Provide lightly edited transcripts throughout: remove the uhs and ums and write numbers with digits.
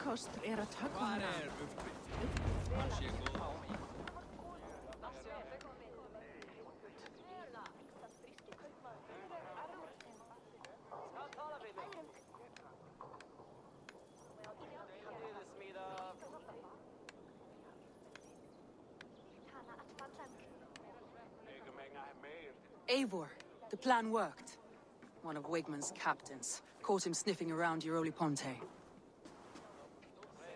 er að höggva Eivor, the plan worked. One of Wigman's captains caught him sniffing around Euroli Ponte.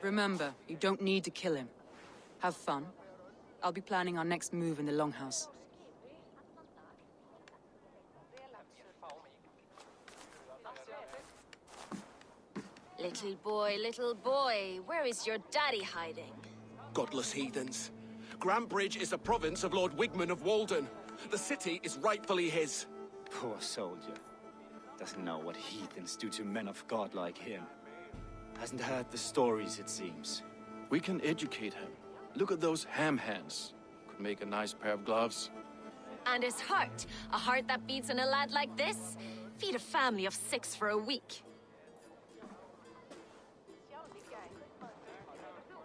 Remember, you don't need to kill him. Have fun. I'll be planning our next move in the Longhouse. Little boy, where is your daddy hiding? Godless heathens. Grantbridge is a province of Lord Wigman of Walden. The city is rightfully his. Poor soldier. Doesn't know what heathens do to men of God like him. Hasn't heard the stories, it seems. We can educate him. Look at those ham hands. Could make a nice pair of gloves. And his heart. A heart that beats in a lad like this? Feed a family of 6 for a week.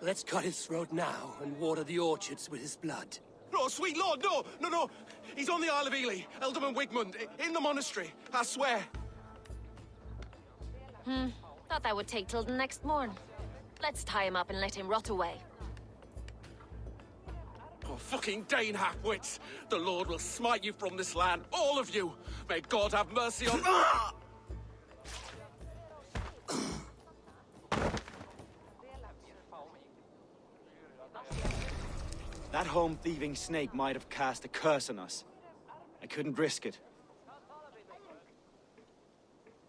Let's cut his throat now and water the orchards with his blood. No, sweet lord, no! He's on the Isle of Ely, Ealdorman Wigmund, in the monastery, I swear. Thought that would take till the next morn. Let's tie him up and let him rot away. Oh, fucking Dane half-wits! The Lord will smite you from this land, all of you! May God have mercy on... That home-thieving snake might have cast a curse on us. I couldn't risk it.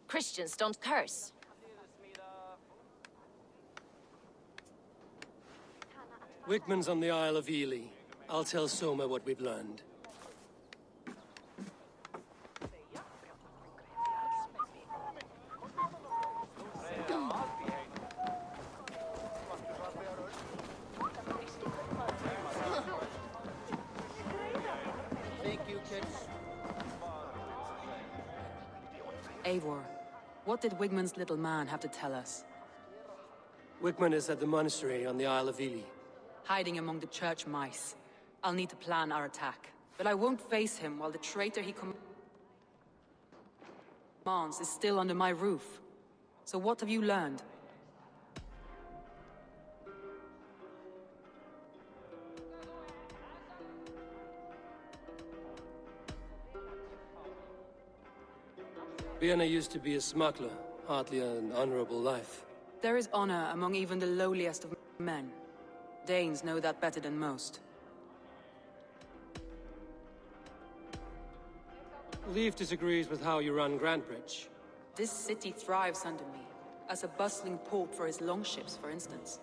Christians don't curse. Wigman's on the Isle of Ely. I'll tell Soma what we've learned. Eivor, what did Wigman's little man have to tell us? Wigman is at the monastery on the Isle of Ely. Hiding among the church mice. I'll need to plan our attack. But I won't face him while the traitor he commands is still under my roof. So what have you learned? Vienna used to be a smuggler, hardly an honorable life. There is honor among even the lowliest of men. Danes know that better than most. Leif disagrees with how you run Grantbridge. This city thrives under me, as a bustling port for his longships, for instance.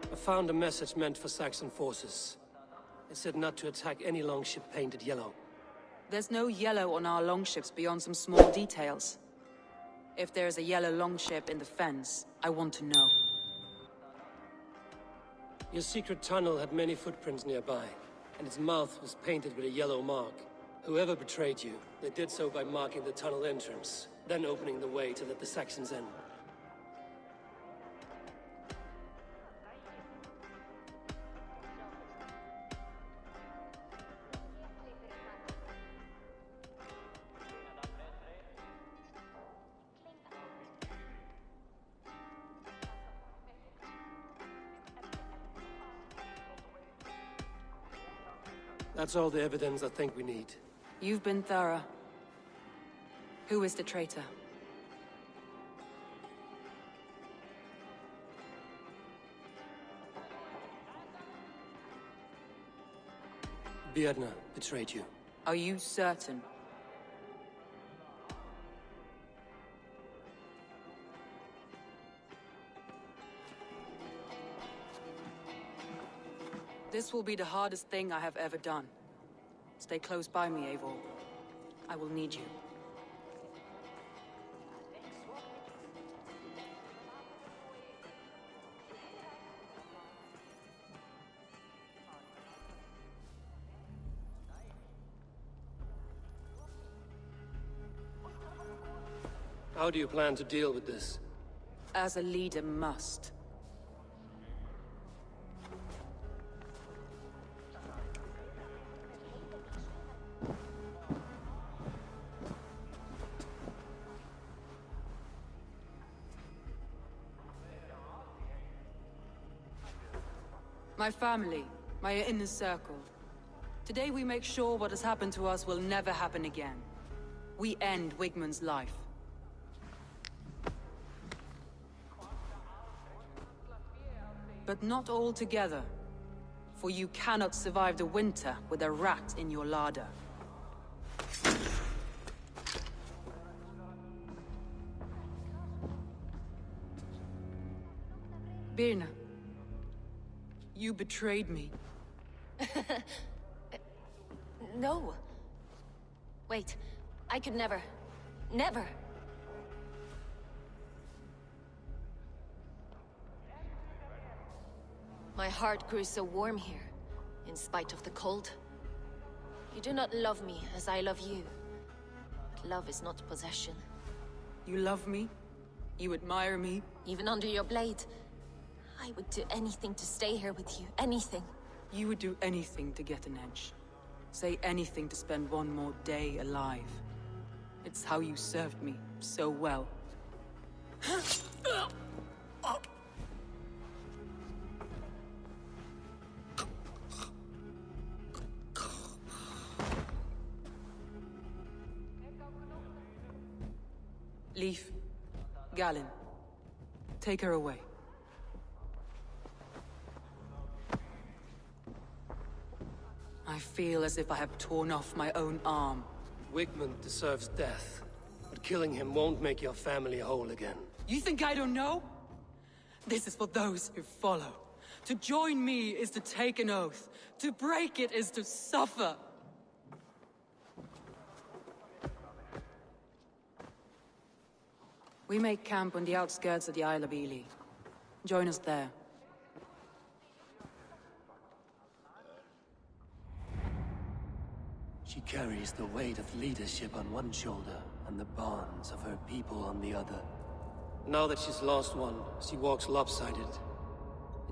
I found a message meant for Saxon forces. It said not to attack any longship painted yellow. There's no yellow on our longships beyond some small details. If there's a yellow longship in the fens, I want to know. Your secret tunnel had many footprints nearby, and its mouth was painted with a yellow mark. Whoever betrayed you, they did so by marking the tunnel entrance, then opening the way to let the Saxons in. That's all the evidence I think we need. You've been thorough. Who is the traitor? Björna betrayed you. Are you certain? This will be the hardest thing I have ever done. Stay close by me, Eivor. I will need you. How do you plan to deal with this? As a leader must. My family, my inner circle. Today we make sure what has happened to us will never happen again. We end Wigmund's life. But not all together. For you cannot survive the winter with a rat in your larder. Birna. You betrayed me. No. Wait, I could never. Never. My heart grew so warm here, in spite of the cold. You do not love me as I love you. But love is not possession. You love me? You admire me? Even under your blade, I would do anything to stay here with you. Anything. You would do anything to get an edge. Say anything to spend one more day alive. It's how you served me so well. Leaf, Galen, take her away. I feel as if I have torn off my own arm. Wigmund deserves death, but killing him won't make your family whole again. You think I don't know? This is for those who follow. To join me is to take an oath. To break it is to suffer. We make camp on the outskirts of the Isle of Ely. Join us there. She carries the weight of leadership on one shoulder and the bonds of her people on the other. Now that she's lost one, she walks lopsided.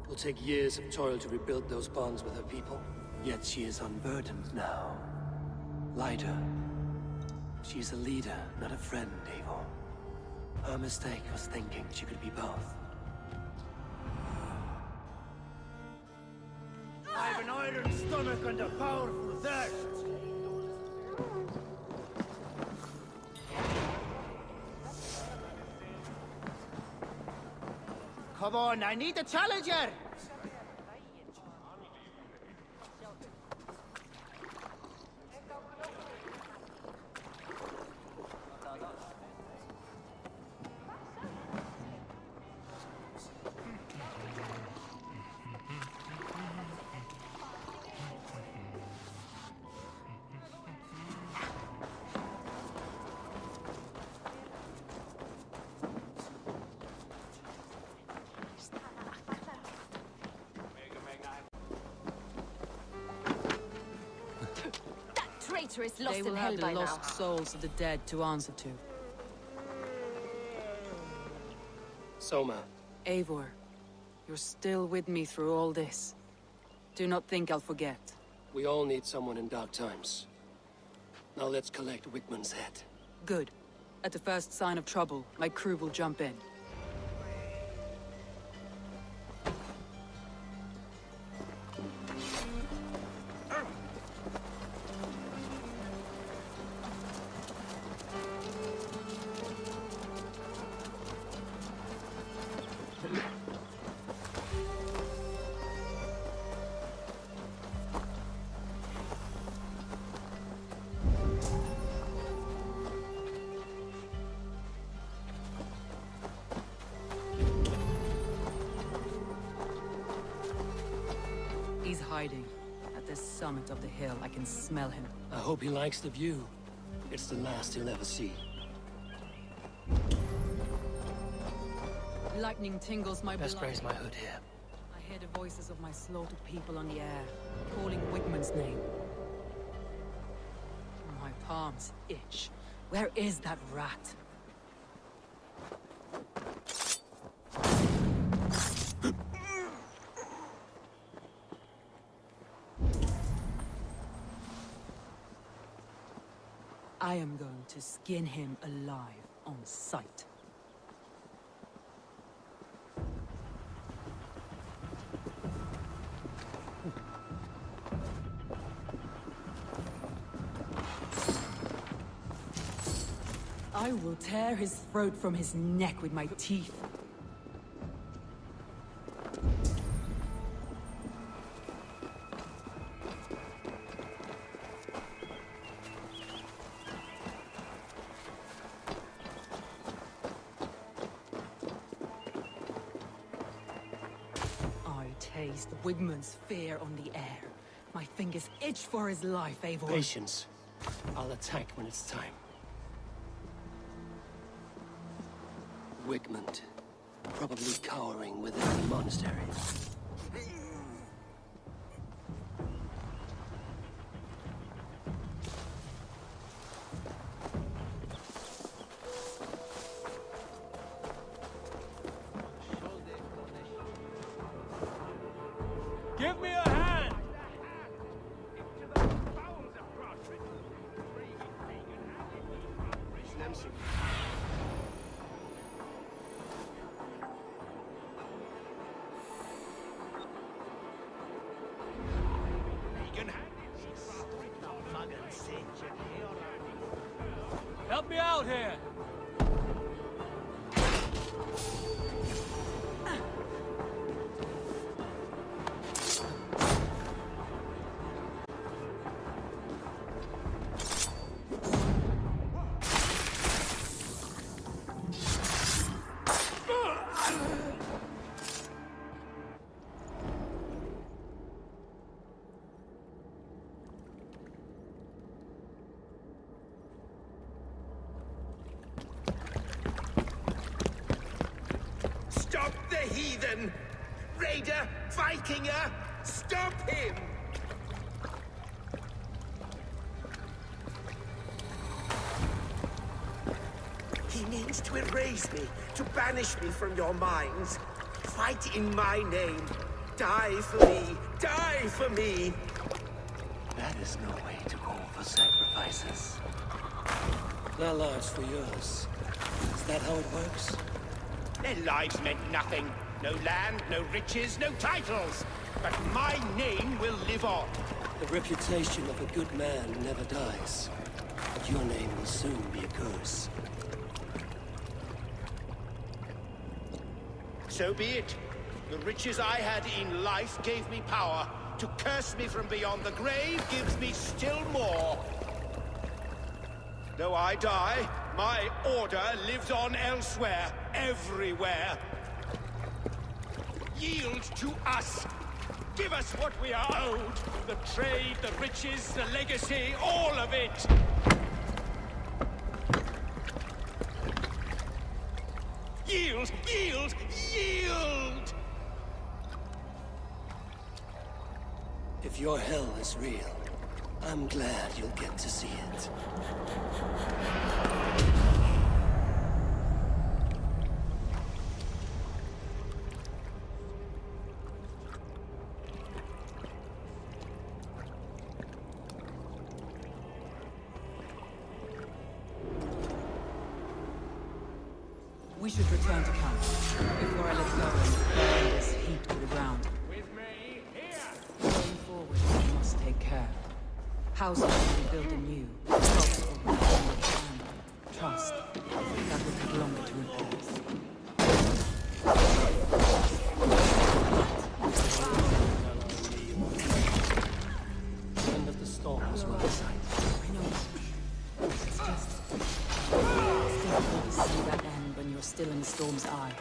It will take years of toil to rebuild those bonds with her people. Yet she is unburdened now. Lighter. She is a leader, not a friend, Eivor. Her mistake was thinking she could be both. I've an iron stomach and a powerful thirst. Come on, I need a challenger! Is lost They will in have hell the by lost now. souls of the dead to answer to. Soma. Eivor, you're still with me through all this. Do not think I'll forget. We all need someone in dark times. Now let's collect Wigmund's head. Good. At the first sign of trouble, my crew will jump in. He's hiding. At the summit of the hill, I can smell him. I hope he likes the view. It's the last he'll ever see. Lightning tingles my blood. Best raise my hood here. I hear the voices of my slaughtered people on the air, calling Wigmund's name. My palms itch. Where is that rat? I am going to skin him alive on sight. I will tear his throat from his neck with my teeth. I taste Wigmund's fear on the air. My fingers itch for his life, Eivor. Patience. I'll attack when it's time. Wigmund, probably cowering within the monastery. Give me a hand! Help me out here! Stop the heathen! Raider! Vikinger! Stop him! He means to erase me, to banish me from your minds. Fight in my name. Die for me! Die for me! That is no way to call for sacrifices. Their lives for yours. Is that how it works? Their lives meant nothing. No land, no riches, no titles. But my name will live on. The reputation of a good man never dies. But your name will soon be a curse. So be it. The riches I had in life gave me power. To curse me from beyond the grave gives me still more. Though I die, my order lives on elsewhere, everywhere. Yield to us. Give us what we are owed. The trade, the riches, the legacy, all of it. Yield, yield, yield! If your hell is real, I'm glad you'll get to see it. We should return to camp before I let go and burn this heap to the ground. With me, here! Going forward, we must take care. Houses will be built anew. Crops will be planted and trust. That will take longer to repair. The end of the storm is well in sight. I know. It's just... It's difficult to see that end when you're still in the storm's eye.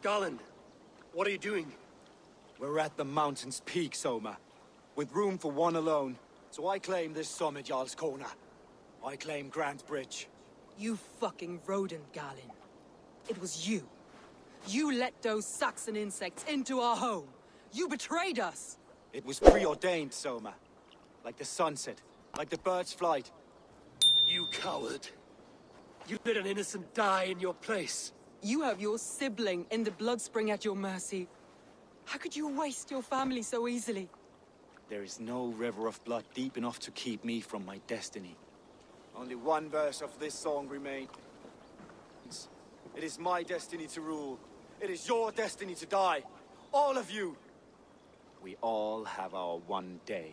Garland, what are you doing? We're at the mountain's peak, Soma. With room for one alone. So I claim this summit, Jarl's Corner. I claim Grant Bridge. You fucking rodent, Galen. It was you. You let those Saxon insects into our home. You betrayed us. It was preordained, Soma. Like the sunset, like the bird's flight. You coward. You let an innocent die in your place. You have your sibling in the Bloodspring at your mercy. How could you waste your family so easily? There is no river of blood deep enough to keep me from my destiny. Only one verse of this song remains. It is my destiny to rule. It is your destiny to die. All of you. We all have our one day.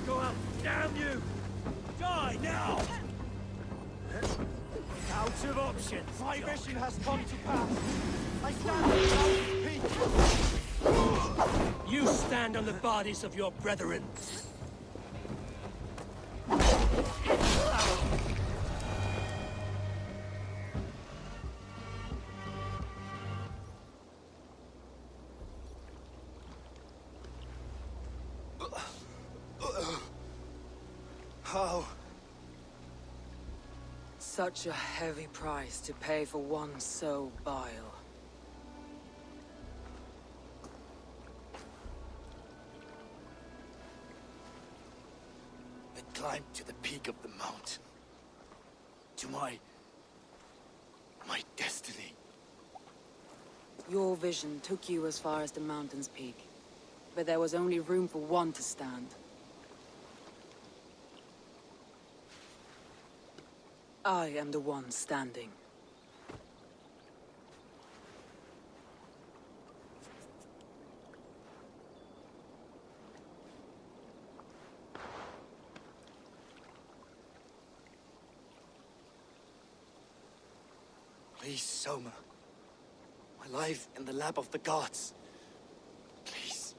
Go out, damn you! Die now! Out of options. My mission has come to pass. I stand on the mountain's peak. You stand on the bodies of your brethren. How? Such a heavy price to pay for one so vile. I climbed to the peak of the mountain. To my destiny. Your vision took you as far as the mountain's peak. But there was only room for one to stand. I am the one standing. Please, Soma. My life in the lap of the gods. Please.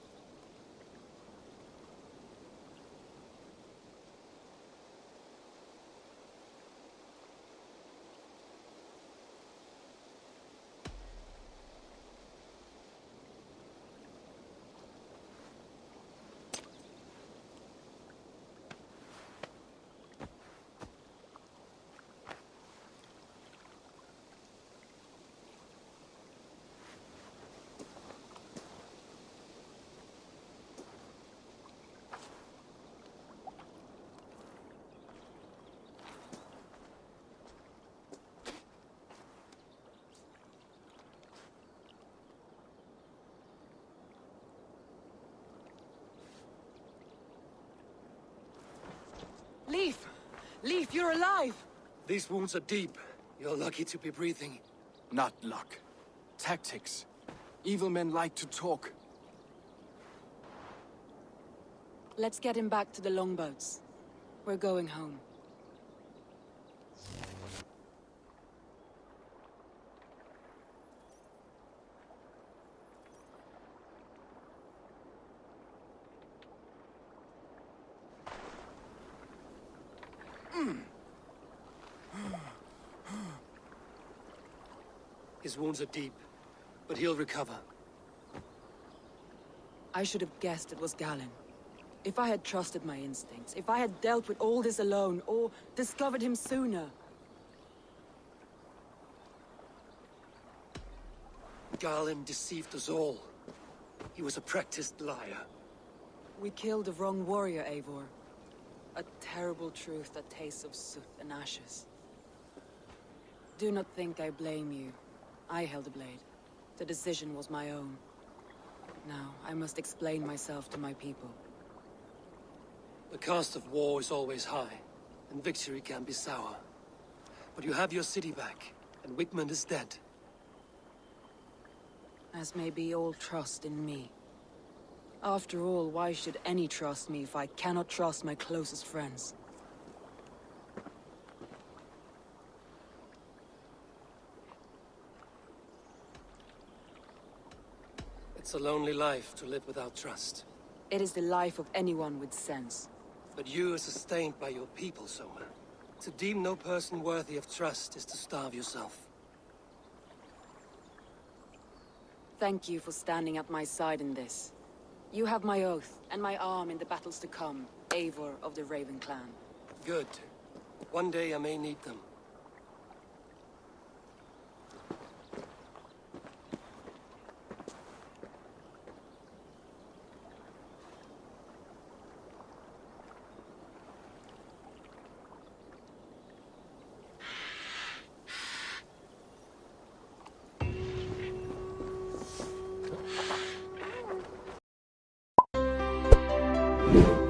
Leaf! Leaf, you're alive! These wounds are deep. You're lucky to be breathing. Not luck. Tactics. Evil men like to talk. Let's get him back to the longboats. We're going home. His wounds are deep, but he'll recover. I should have guessed it was Galen. If I had trusted my instincts, if I had dealt with all this alone, or discovered him sooner. Galen deceived us all. He was a practiced liar. We killed the wrong warrior, Eivor. A terrible truth that tastes of soot and ashes. Do not think I blame you. I held the blade. The decision was my own. Now, I must explain myself to my people. The cost of war is always high, and victory can be sour. But you have your city back, and Wigmund is dead. As may be all trust in me. After all, why should any trust me if I cannot trust my closest friends? It's a lonely life to live without trust. It is the life of anyone with sense. But you are sustained by your people, Soma. To deem no person worthy of trust is to starve yourself. Thank you for standing at my side in this. You have my oath, and my arm in the battles to come, Eivor of the Raven clan. Good. One day I may need them. You